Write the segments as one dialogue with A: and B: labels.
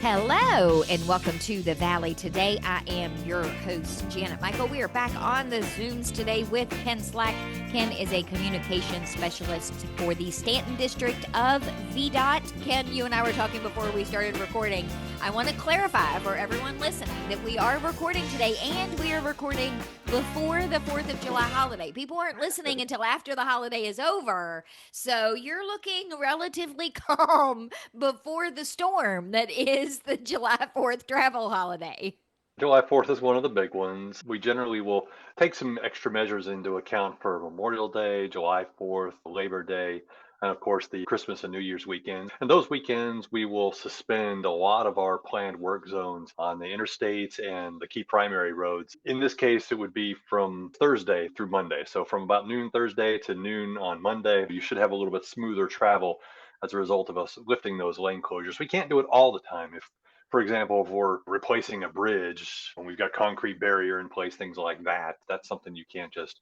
A: Hello and welcome to the Valley. Today I am your host, Janet Michael. We are back on the Zooms today with Ken Slack. Ken is a communications specialist for the Stanton district of VDOT. Ken, you and I were talking before we started recording. I want to clarify for everyone listening that we are recording today and we are recording before the 4th of July holiday. People aren't listening until after the holiday is over. So you're looking relatively calm before the storm that is the July 4th travel holiday.
B: July 4th is one of the big ones. We generally will take some extra measures into account for Memorial Day, July 4th, Labor Day, and of course the Christmas and New Year's weekend. And those weekends, we will suspend a lot of our planned work zones on the interstates and the key primary roads. In this case, it would be from Thursday through Monday. So from about noon Thursday to noon on Monday, you should have a little bit smoother travel as a result of us lifting those lane closures. We can't do it all the time. For example, if we're replacing a bridge and we've got concrete barrier in place, things like that, that's something you can't just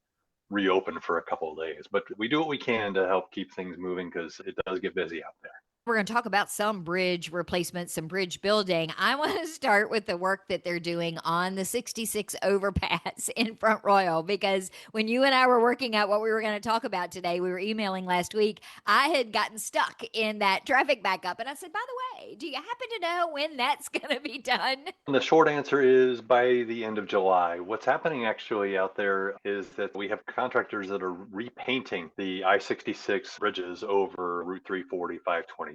B: reopen for a couple of days. But we do what we can to help keep things moving because it does get busy out there.
A: We're going to talk about some bridge replacement, some bridge building. I want to start with the work that they're doing on the 66 overpass in Front Royal, because when you and I were working out what we were going to talk about today, we were emailing last week, I had gotten stuck in that traffic backup. And I said, by the way, do you happen to know when that's going to be done?
B: And the short answer is by the end of July. What's happening actually out there is that we have contractors that are repainting the I-66 bridges over Route 340, 520.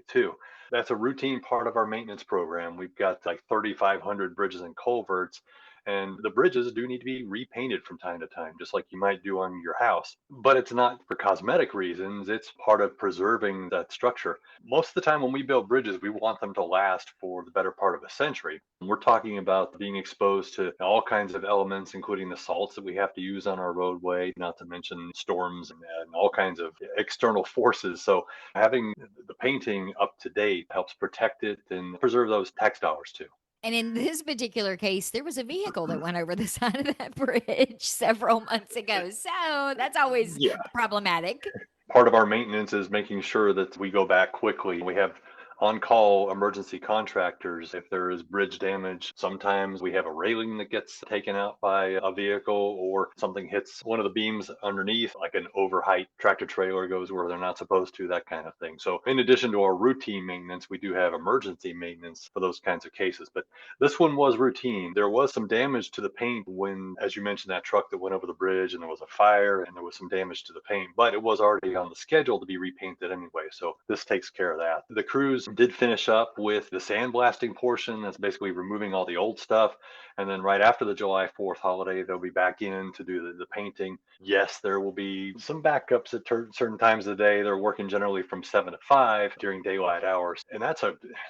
B: That's a routine part of our maintenance program. We've got like 3,500 bridges and culverts, and the bridges do need to be repainted from time to time, just like you might do on your house. But it's not for cosmetic reasons, it's part of preserving that structure. Most of the time when we build bridges, we want them to last for the better part of a century. We're talking about being exposed to all kinds of elements, including the salts that we have to use on our roadway, not to mention storms and all kinds of external forces. So having the painting up to date helps protect it and preserve those tax dollars too.
A: And in this particular case, there was a vehicle that went over the side of that bridge several months ago. So that's always
B: Yeah.
A: problematic.
B: Part of our maintenance is making sure that we go back quickly. We have on-call emergency contractors. If there is bridge damage, sometimes we have a railing that gets taken out by a vehicle or something hits one of the beams underneath, like an overheight tractor trailer goes where they're not supposed to, that kind of thing. So in addition to our routine maintenance, we do have emergency maintenance for those kinds of cases. But this one was routine. There was some damage to the paint when, as you mentioned, that truck that went over the bridge and there was a fire and there was some damage to the paint, but it was already on the schedule to be repainted anyway. So this takes care of that. The crews did finish up with the sandblasting portion. That's basically removing all the old stuff. And then right after the July 4th holiday, they'll be back in to do the painting. Yes, there will be some backups at certain times of the day. They're working generally from 7 to 5 during daylight hours. And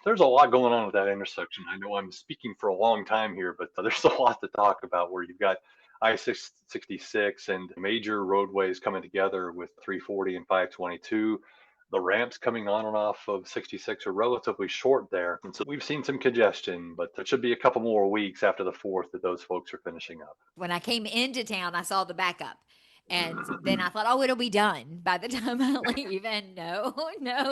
B: there's a lot going on with that intersection. I know I'm speaking for a long time here, but there's a lot to talk about where you've got I-66 and major roadways coming together with 340 and 522. The ramps coming on and off of 66 are relatively short there. And so we've seen some congestion, but there should be a couple more weeks after the 4th that those folks are finishing up.
A: When I came into town, I saw the backup. And then I thought, oh, it'll be done by the time I leave. And no,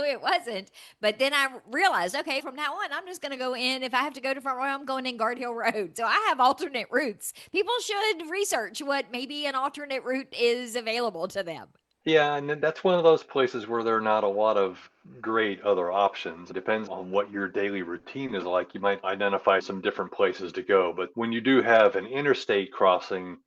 A: it wasn't. But then I realized, okay, from now on, I'm just going to go in. If I have to go to Front Royal, I'm going in Guard Hill Road. So I have alternate routes. People should research what maybe an alternate route is available to them.
B: Yeah, and that's one of those places where there are not a lot of great other options. It depends on what your daily routine is like. You might identify some different places to go, but when you do have an interstate crossing,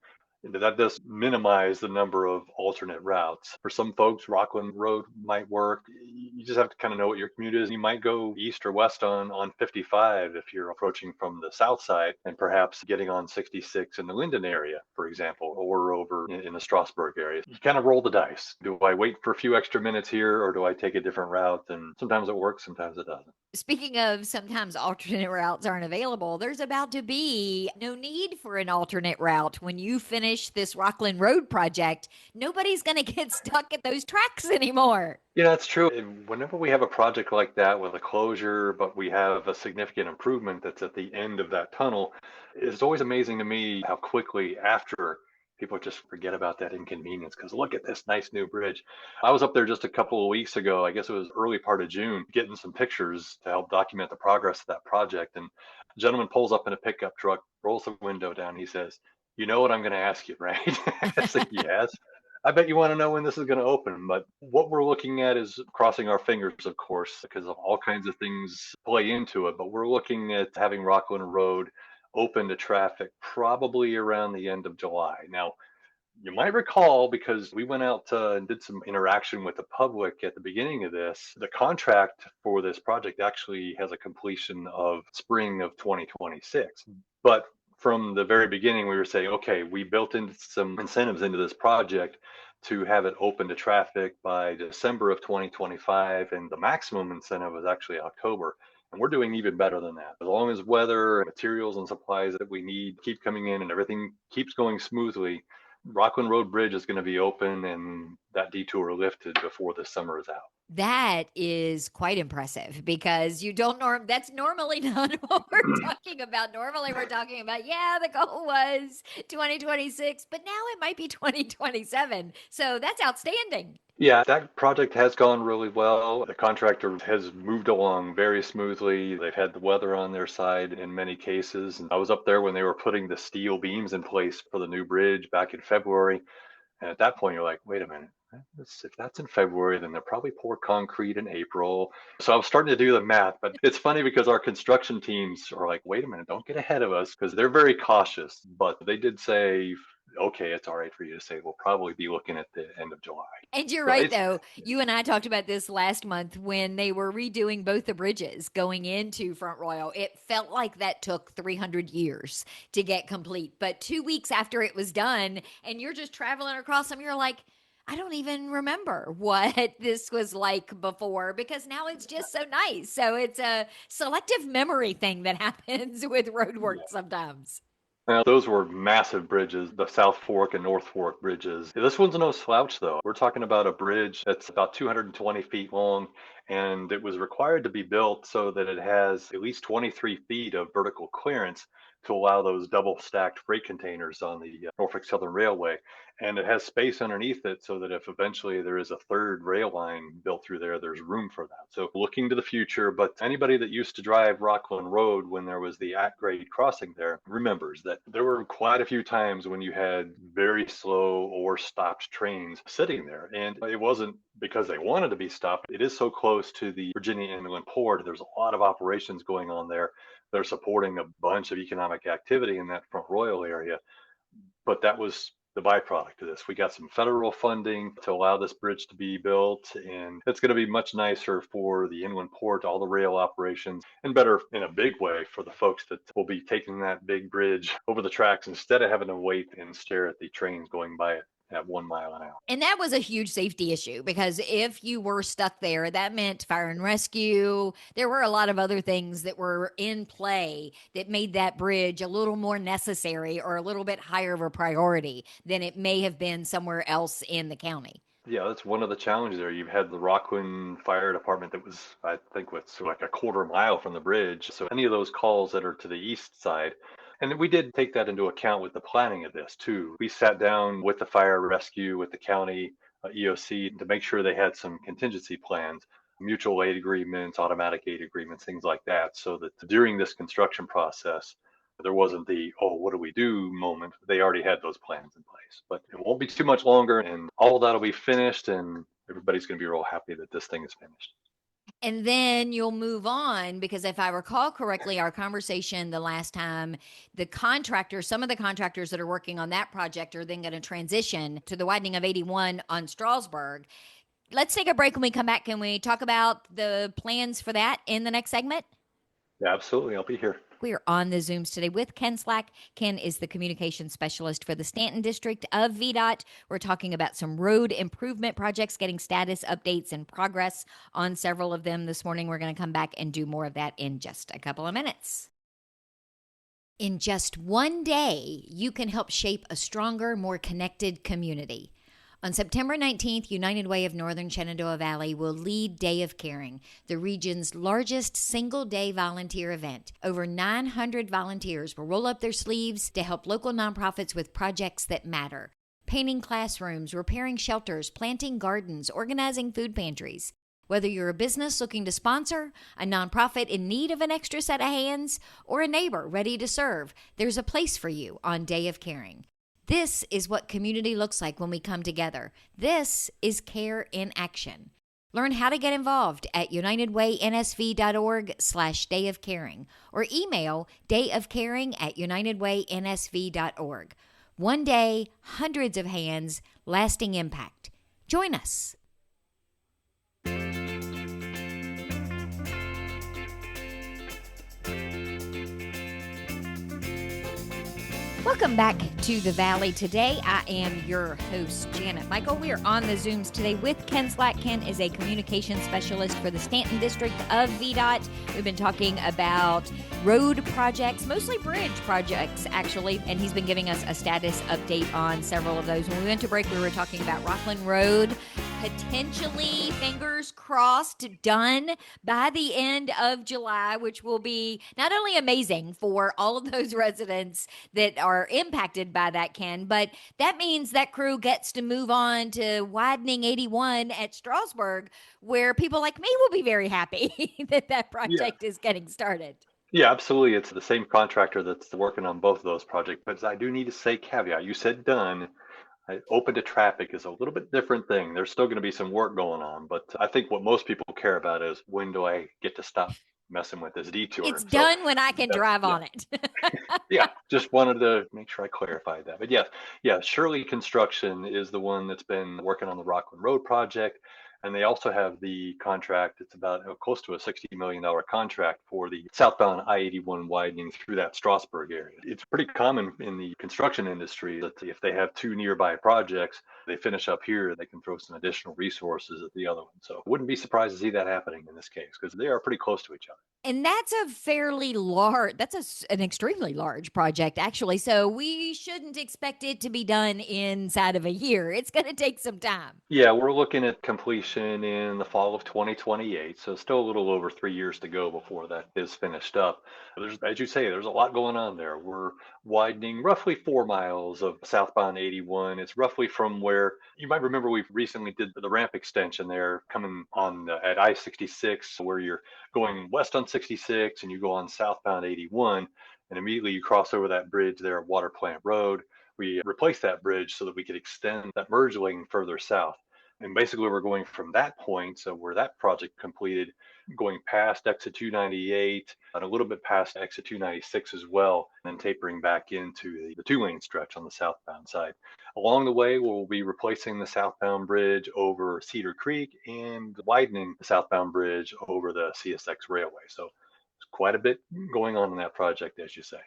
B: that does minimize the number of alternate routes. For some folks, Rockland Road might work. You just have to kind of know what your commute is. You might go east or west on 55 if you're approaching from the south side, and perhaps getting on 66 in the Linden area, for example, or over in the Strasburg area. You kind of roll the dice. Do I wait for a few extra minutes here, or do I take a different route? And sometimes it works, sometimes it doesn't.
A: Speaking of sometimes alternate routes aren't available, there's about to be no need for an alternate route. When you finish this Rockland Road project, nobody's going to get stuck at those tracks anymore.
B: Yeah, that's true. And whenever we have a project like that with a closure, but we have a significant improvement that's at the end of that tunnel, it's always amazing to me how quickly after People just forget about that inconvenience because look at this nice new bridge. I was up there just a couple of weeks ago. I guess it was early part of June, getting some pictures to help document the progress of that project. And a gentleman pulls up in a pickup truck, rolls the window down. He says, "You know what I'm going to ask you, right?" I said, "Yes." I bet you want to know when this is going to open, but what we're looking at is crossing our fingers, of course, because of all kinds of things play into it. But we're looking at having Rockland Road open to traffic probably around the end of July. Now, you might recall because we went out and did some interaction with the public at the beginning of this. The contract for this project actually has a completion of spring of 2026. But from the very beginning, we were saying, okay, we built in some incentives into this project to have it open to traffic by December of 2025. And the maximum incentive was actually October. And we're doing even better than that. As long as weather, materials, and supplies that we need keep coming in and everything keeps going smoothly, Rockland Road Bridge is going to be open and that detour lifted before the summer is out.
A: That is quite impressive because you don't that's normally not what we're talking about. Normally we're talking about, yeah, the goal was 2026, but now it might be 2027. So that's outstanding.
B: Yeah, that project has gone really well. The contractor has moved along very smoothly. They've had the weather on their side in many cases. And I was up there when they were putting the steel beams in place for the new bridge back in February. And at that point, you're like, wait a minute, if that's in February, then they'll probably pour concrete in April. So I was starting to do the math, but it's funny because our construction teams are like, wait a minute, don't get ahead of us because they're very cautious. But they did say, okay, it's all right for you to say we'll probably be looking at the end of July.
A: And you're
B: So
A: right, though. You and I talked about this last month when they were redoing both the bridges going into Front Royal. It felt like that took 300 years to get complete. But 2 weeks after it was done, and you're just traveling across them, you're like, I don't even remember what this was like before because now it's just so nice. So it's a selective memory thing that happens with road work sometimes.
B: Now, those were massive bridges, the South Fork and North Fork bridges. This one's no slouch, though. We're talking about a bridge that's about 220 feet long, and it was required to be built so that it has at least 23 feet of vertical clearance to allow those double stacked freight containers on the Norfolk Southern Railway. And it has space underneath it so that if eventually there is a third rail line built through there, there's room for that. So looking to the future, but anybody that used to drive Rockland Road when there was the at-grade crossing there remembers that there were quite a few times when you had very slow or stopped trains sitting there. And it wasn't because they wanted to be stopped. It is so close to the Virginia Inland Port. There's a lot of operations going on there. They're supporting a bunch of economic activity in that Front Royal area. But that was the byproduct of this. We got some federal funding to allow this bridge to be built, and it's going to be much nicer for the inland port, all the rail operations, and better in a big way for the folks that will be taking that big bridge over the tracks instead of having to wait and stare at the trains going by it at 1 mile an hour.
A: And that was a huge safety issue because if you were stuck there, that meant fire and rescue. There were a lot of other things that were in play that made that bridge a little more necessary or a little bit higher of a priority than it may have been somewhere else in the county.
B: Yeah, that's one of the challenges there. You've had the Rockland Fire Department that was, I think, what's like a quarter mile from the bridge. So any of those calls that are to the east side, and we did take that into account with the planning of this too. We sat down with the fire rescue, with the county EOC to make sure they had some contingency plans, mutual aid agreements, automatic aid agreements, things like that, so that during this construction process, there wasn't the, oh, what do we do moment. They already had those plans in place. But it won't be too much longer, and all of that'll be finished, and everybody's going to be real happy that this thing is finished.
A: And then you'll move on because if I recall correctly, our conversation the last time, the contractors, some of the contractors that are working on that project are then going to transition to the widening of 81 on Strasburg. Let's take a break. When we come back, can we talk about the plans for that in the next segment?
B: Yeah, absolutely. I'll be here.
A: We are on the Zooms today with Ken Slack. Ken is the communications specialist for the Stanton District of VDOT. We're talking about some road improvement projects, getting status updates and progress on several of them this morning. We're going to come back and do more of that in just a couple of minutes. In just one day, you can help shape a stronger, more connected community. On September 19th, United Way of Northern Shenandoah Valley will lead Day of Caring, the region's largest single-day volunteer event. Over 900 volunteers will roll up their sleeves to help local nonprofits with projects that matter. Painting classrooms, repairing shelters, planting gardens, organizing food pantries. Whether you're a business looking to sponsor, a nonprofit in need of an extra set of hands, or a neighbor ready to serve, there's a place for you on Day of Caring. This is what community looks like when we come together. This is care in action. Learn how to get involved at unitedwaynsv.org/dayofcaring or email dayofcaring@unitedwaynsv.org. One day, hundreds of hands, lasting impact. Join us. Welcome back to the Valley today. I am your host, Janet Michael. We are on the Zooms today with Ken Slack. Ken is a communication specialist for the Stanton District of VDOT. We've been talking about road projects, mostly bridge projects, actually, and he's been giving us a status update on several of those. When we went to break, we were talking about Rockland Road, potentially, fingers crossed, done by the end of July, which will be not only amazing for all of those residents that are impacted by that, Ken, but that means that crew gets to move on to Widening 81 at Strasburg, where people like me will be very happy that project is getting started.
B: Yeah, absolutely. It's the same contractor that's working on both of those projects. But I do need to say caveat. You said done. Open to traffic is a little bit different thing. There's still going to be some work going on, but I think what most people care about is when do I get to stop messing with this detour?
A: It's done when I can drive on it.
B: Yeah, just wanted to make sure I clarified that. But yeah, Shirley Construction is the one that's been working on the Rockland Road project. And they also have the contract. It's about close to a $60 million contract for the southbound I-81 widening through that Strasburg area. It's pretty common in the construction industry that if they have two nearby projects, they finish up here, they can throw some additional resources at the other one. So wouldn't be surprised to see that happening in this case because they are pretty close to each other.
A: And that's a fairly large, an extremely large project, actually. So we shouldn't expect it to be done inside of a year. It's going to take some time.
B: Yeah, we're looking at completion in the fall of 2028. So still a little over 3 years to go before that is finished up. As you say, there's a lot going on there. We're widening roughly 4 miles of southbound 81. It's roughly from where you might remember we recently did the ramp extension there coming on at I-66 where you're going west on 66 and you go on southbound 81 and immediately you cross over that bridge there at Water Plant Road. We replaced that bridge so that we could extend that merge lane further south. And basically we're going from that point, so where that project completed, going past exit 298 and a little bit past exit 296 as well, and then tapering back into the two-lane stretch on the southbound side. Along the way, we'll be replacing the southbound bridge over Cedar Creek and widening the southbound bridge over the CSX railway. So there's quite a bit going on in that project, as you say.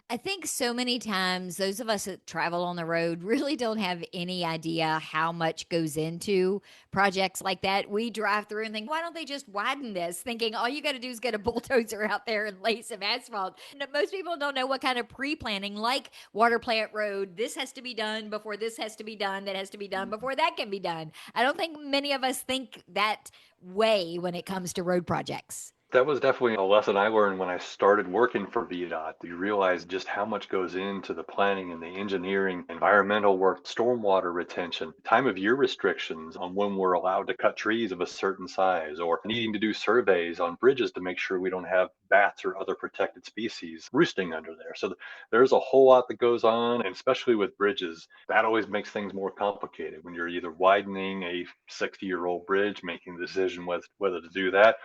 A: I think so many times those of us that travel on the road really don't have any idea how much goes into projects like that. We drive through and think, why don't they just widen this? Thinking all you got to do is get a bulldozer out there and lay some asphalt. Most people don't know what kind of pre-planning, like Water Plant Road, this has to be done before this has to be done, that has to be done before that can be done. I don't think many of us think that way when it comes to road projects.
B: That was definitely a lesson I learned when I started working for VDOT. You realize just how much goes into the planning and the engineering, environmental work, stormwater retention, time of year restrictions on when we're allowed to cut trees of a certain size, or needing to do surveys on bridges to make sure we don't have bats or other protected species roosting under there. So there's a whole lot that goes on, and especially with bridges, that always makes things more complicated when you're either widening a 60-year-old bridge, making the decision whether to do that,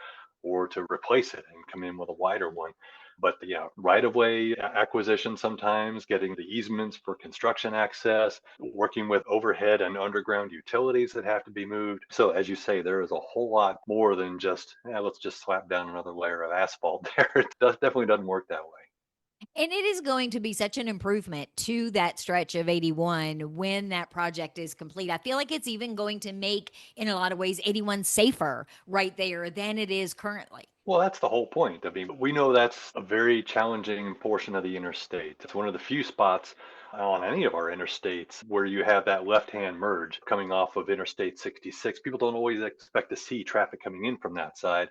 B: or to replace it and come in with a wider one. But right-of-way acquisition sometimes, getting the easements for construction access, working with overhead and underground utilities that have to be moved. So as you say, there is a whole lot more than just, let's just slap down another layer of asphalt there. It definitely doesn't work that way.
A: And it is going to be such an improvement to that stretch of 81 when that project is complete. I feel like it's even going to make, in a lot of ways, 81 safer right there than it is currently.
B: Well, that's the whole point. I mean, we know that's a very challenging portion of the interstate. It's one of the few spots on any of our interstates where you have that left-hand merge coming off of Interstate 66. People don't always expect to see traffic coming in from that side.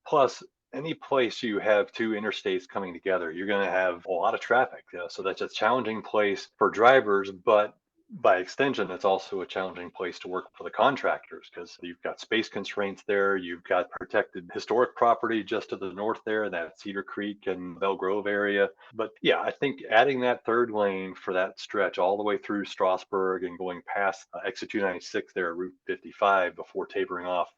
B: Plus, any place you have two interstates coming together, you're going to have a lot of traffic. So that's a challenging place for drivers, but by extension, it's also a challenging place to work for the contractors because you've got space constraints there. You've got protected historic property just to the north there, that Cedar Creek and Bell Grove area. But yeah, I think adding that third lane for that stretch all the way through Strasburg and going past exit 296 there at Route 55 before tapering off,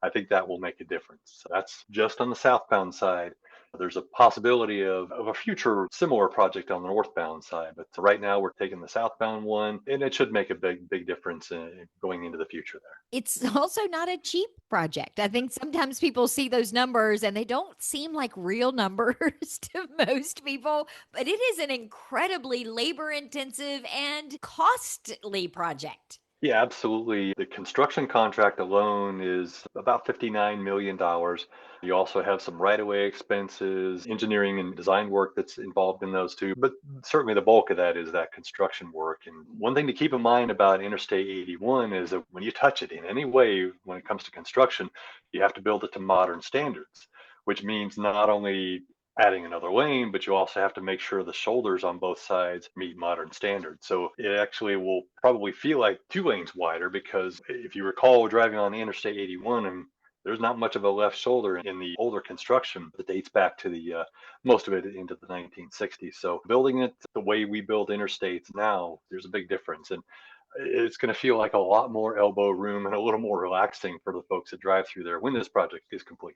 B: I think that will make a difference. That's just on the southbound side. There's a possibility of a future similar project on the northbound side, but right now we're taking the southbound one, and it should make a big difference going into the future there.
A: It's also not a cheap project. I think sometimes people see those numbers and they don't seem like real numbers to most people, but it is an incredibly labor intensive and costly project.
B: Yeah, absolutely. The construction contract alone is about $59 million. You also have some right-of-way expenses, engineering and design work that's involved in those too. But certainly the bulk of that is that construction work. And one thing to keep in mind about Interstate 81 is that when you touch it in any way, when it comes to construction, you have to build it to modern standards, which means not only adding another lane, but you also have to make sure the shoulders on both sides meet modern standards. So it actually will probably feel like two lanes wider because if you recall driving on Interstate 81 and there's not much of a left shoulder in the older construction that dates back to the most of it into the 1960s. So building it the way we build interstates now, there's a big difference. And it's going to feel like a lot more elbow room and a little more relaxing for the folks that drive through there when this project is complete.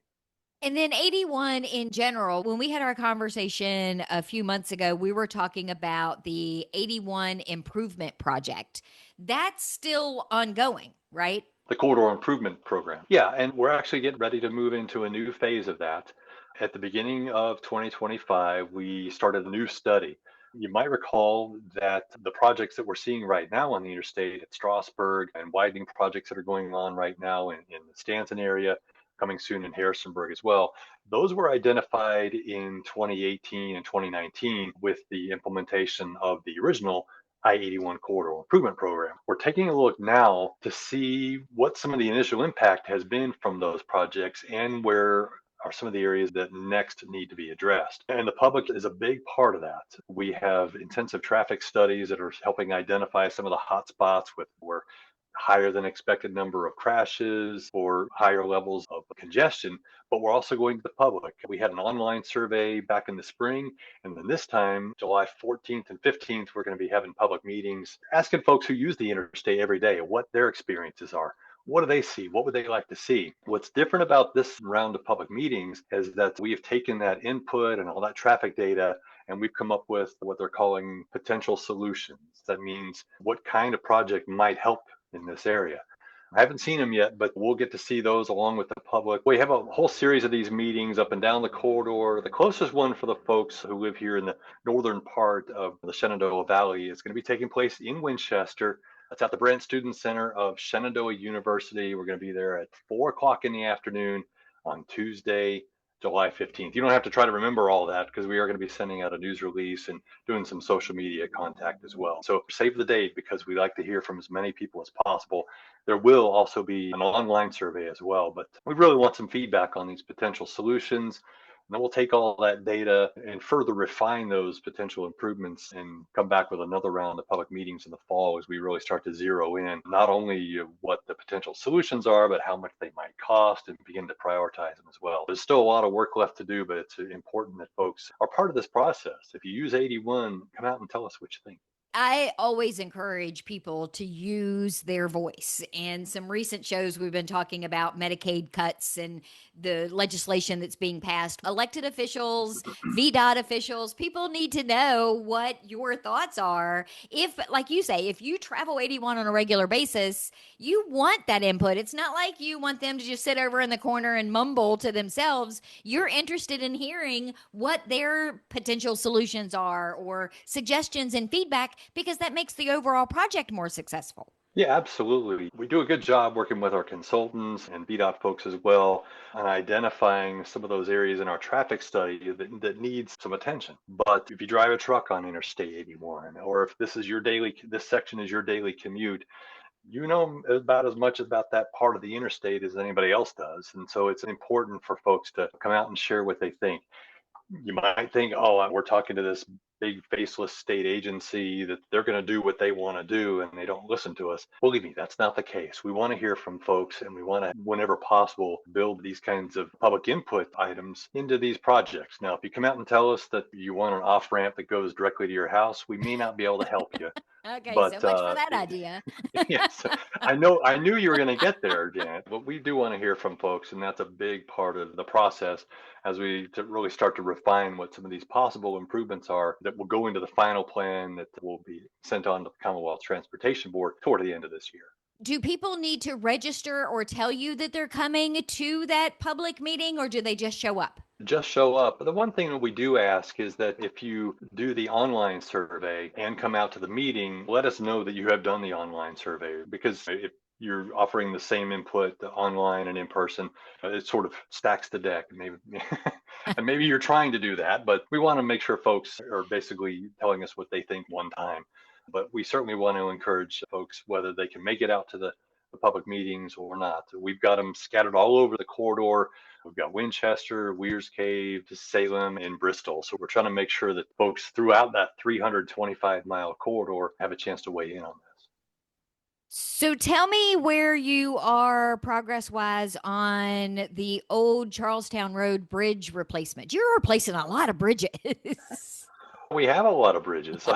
A: And then 81 in general, when we had our conversation a few months ago, we were talking about the 81 improvement project. That's still ongoing, right?
B: The corridor improvement program. Yeah, and we're actually getting ready to move into a new phase of that. At the beginning of 2025, we started a new study. You might recall that the projects that we're seeing right now on the interstate at Strasburg and widening projects that are going on right now in the Stanton area, coming soon in Harrisonburg as well, those were identified in 2018 and 2019 with the implementation of the original I-81 corridor improvement program. We're taking a look now to see what some of the initial impact has been from those projects and where are some of the areas that next need to be addressed. And the public is a big part of that. We have intensive traffic studies that are helping identify some of the hot spots with where higher than expected number of crashes or higher levels of congestion, but we're also going to the public. We had an online survey back in the spring, and then this time, July 14th and 15th, we're going to be having public meetings asking folks who use the interstate every day what their experiences are. What do they see? What would they like to see? What's different about this round of public meetings is that we have taken that input and all that traffic data and we've come up with what they're calling potential solutions. That means what kind of project might help in this area. I haven't seen them yet, but we'll get to see those along with the public. We have a whole series of these meetings up and down the corridor. The closest one for the folks who live here in the northern part of the Shenandoah Valley is going to be taking place in Winchester. It's at the Brent Student Center of Shenandoah University. We're going to be there at 4 o'clock in the afternoon on Tuesday, July 15th. You don't have to try to remember all that because we are going to be sending out a news release and doing some social media contact as well. So save the date because we like to hear from as many people as possible. There will also be an online survey as well, but we really want some feedback on these potential solutions. And then we'll take all that data and further refine those potential improvements and come back with another round of public meetings in the fall as we really start to zero in not only what the potential solutions are, but how much they might cost and begin to prioritize them as well. There's still a lot of work left to do, but it's important that folks are part of this process. If you use 81, come out and tell us what you think.
A: I always encourage people to use their voice. And some recent shows, we've been talking about Medicaid cuts and the legislation that's being passed. Elected officials, VDOT officials, people need to know what your thoughts are. If, like you say, if you travel 81 on a regular basis, you want that input. It's not like you want them to just sit over in the corner and mumble to themselves. You're interested in hearing what their potential solutions are or suggestions and feedback because that makes the overall project more successful.
B: Yeah, absolutely. We do a good job working with our consultants and VDOT folks as well on identifying some of those areas in our traffic study that needs some attention. But if you drive a truck on Interstate 81, or if this section is your daily commute, you know about as much about that part of the interstate as anybody else does. And so it's important for folks to come out and share what they think. You might think, oh, we're talking to this big faceless state agency that they're going to do what they want to do and they don't listen to us. Believe me, that's not the case. We want to hear from folks and we want to, whenever possible, build these kinds of public input items into these projects. Now, if you come out and tell us that you want an off ramp that goes directly to your house, we may not be able to help you.
A: Okay, so
B: But
A: much for that idea.
B: yes, I knew you were going to get there, Janet. But we do want to hear from folks, and that's a big part of the process as we to really start to refine what some of these possible improvements are that will go into the final plan that will be sent on to the Commonwealth Transportation Board toward the end of this year.
A: Do people need to register or tell you that they're coming to that public meeting, or do they just show up?
B: Just show up. The one thing that we do ask is that if you do the online survey and come out to the meeting, let us know that you have done the online survey, because if you're offering the same input online and in person, it sort of stacks the deck. Maybe and maybe you're trying to do that, but we want to make sure folks are basically telling us what they think one time. But we certainly want to encourage folks, whether they can make it out to the public meetings or not. We've got them scattered all over the corridor. We've got Winchester, Weir's Cave, Salem, and Bristol. So we're trying to make sure that folks throughout that 325-mile corridor have a chance to weigh in on this.
A: So tell me where you are progress wise on the old Charlestown Road bridge replacement. You're replacing a lot of bridges.
B: We have a lot of bridges.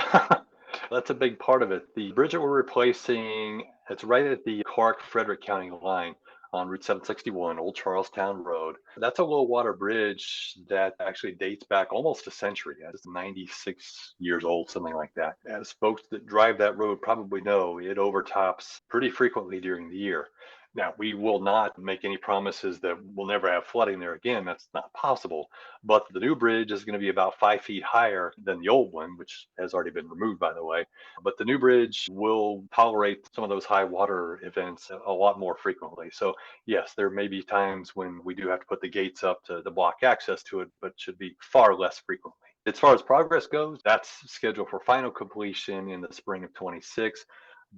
B: That's a big part of it. The bridge that we're replacing, it's right at the Clark-Frederick County line on Route 761, Old Charlestown Road. That's a low water bridge that actually dates back almost a century. It's 96 years old, something like that. As folks that drive that road probably know, it overtops pretty frequently during the year. Now, we will not make any promises that we'll never have flooding there again. That's not possible. But the new bridge is going to be about 5 feet higher than the old one, which has already been removed, by the way. But the new bridge will tolerate some of those high water events a lot more frequently. So, yes, there may be times when we do have to put the gates up to block access to it, but should be far less frequently. As far as progress goes, that's scheduled for final completion in the spring of 26.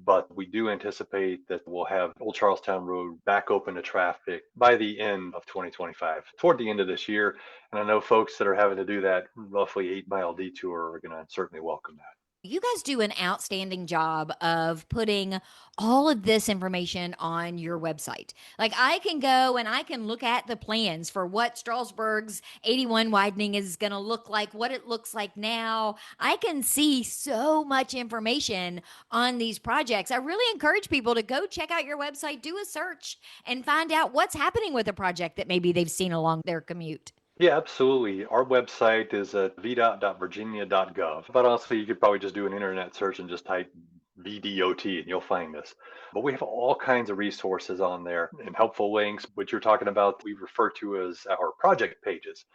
B: But we do anticipate that we'll have Old Charlestown Road back open to traffic by the end of 2025, toward the end of this year. And I know folks that are having to do that roughly 8 mile detour are going to certainly welcome that.
A: You guys do an outstanding job of putting all of this information on your website. Like I can go and I can look at the plans for what Strasburg's 81 widening is going to look like, what it looks like now. I can see so much information on these projects. I really encourage people to go check out your website, do a search, and find out what's happening with a project that maybe they've seen along their commute.
B: Yeah, absolutely. Our website is at vdot.virginia.gov. But also, you could probably just do an internet search and just type VDOT and you'll find us. But we have all kinds of resources on there and helpful links, which you're talking about, we refer to as our project pages.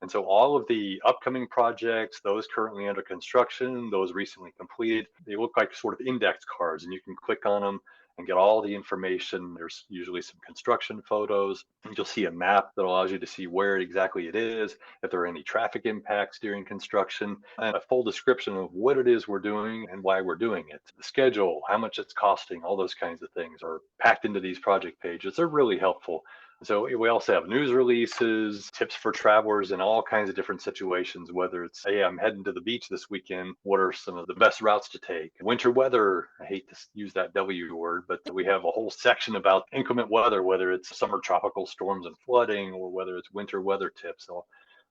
B: And so all of the upcoming projects, those currently under construction, those recently completed, they look like sort of index cards, and you can click on them and get all the information. There's usually some construction photos. And you'll see a map that allows you to see where exactly it is, if there are any traffic impacts during construction, and a full description of what it is we're doing and why we're doing it. The schedule, how much it's costing, all those kinds of things are packed into these project pages. They're really helpful. So we also have news releases, tips for travelers in all kinds of different situations, whether it's, hey, I'm heading to the beach this weekend. What are some of the best routes to take? Winter weather, I hate to use that W word, but we have a whole section about inclement weather, whether it's summer tropical storms and flooding or whether it's winter weather tips. So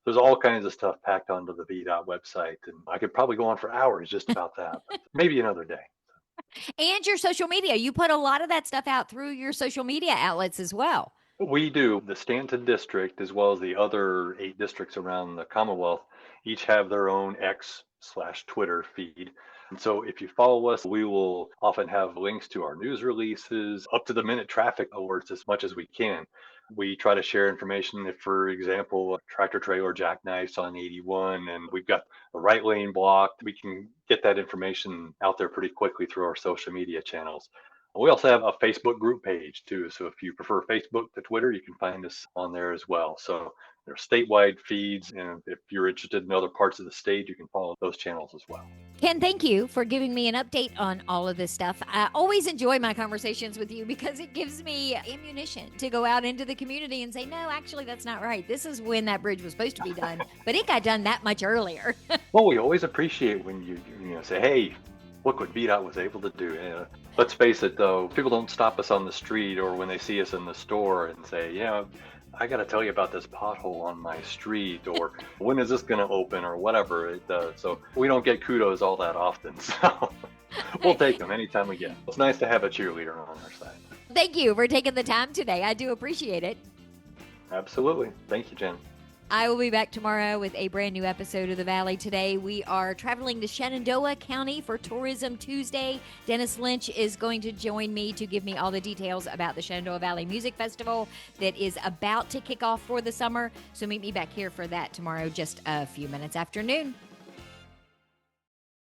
B: there's all kinds of stuff packed onto the VDOT website. And I could probably go on for hours just about that, but maybe another day.
A: And your social media. You put a lot of that stuff out through your social media outlets as well.
B: We do. The Stanton district, as well as the other 8 districts around the Commonwealth, each have their own X/Twitter feed. And so if you follow us, we will often have links to our news releases, up to the minute traffic alerts as much as we can. We try to share information if, for example, a tractor trailer jackknifes on 81 and we've got the right lane blocked, we can get that information out there pretty quickly through our social media channels. We also have a Facebook group page too. So if you prefer Facebook to Twitter, you can find us on there as well. So there's statewide feeds. And if you're interested in other parts of the state, you can follow those channels as well.
A: Ken, thank you for giving me an update on all of this stuff. I always enjoy my conversations with you because it gives me ammunition to go out into the community and say, no, actually, that's not right. This is when that bridge was supposed to be done, but it got done that much earlier.
B: Well, we always appreciate when you say, hey, look what VDOT was able to do. Let's face it, though, people don't stop us on the street or when they see us in the store and say, I got to tell you about this pothole on my street, or when is this going to open, or whatever. So we don't get kudos all that often. So we'll take them anytime we get. It's nice to have a cheerleader on our side.
A: Thank you for taking the time today. I do appreciate it.
B: Absolutely. Thank you, Jen.
A: I will be back tomorrow with a brand new episode of The Valley. Today, we are traveling to Shenandoah County for Tourism Tuesday. Dennis Lynch is going to join me to give me all the details about the Shenandoah Valley Music Festival that is about to kick off for the summer. So meet me back here for that tomorrow, just a few minutes after noon.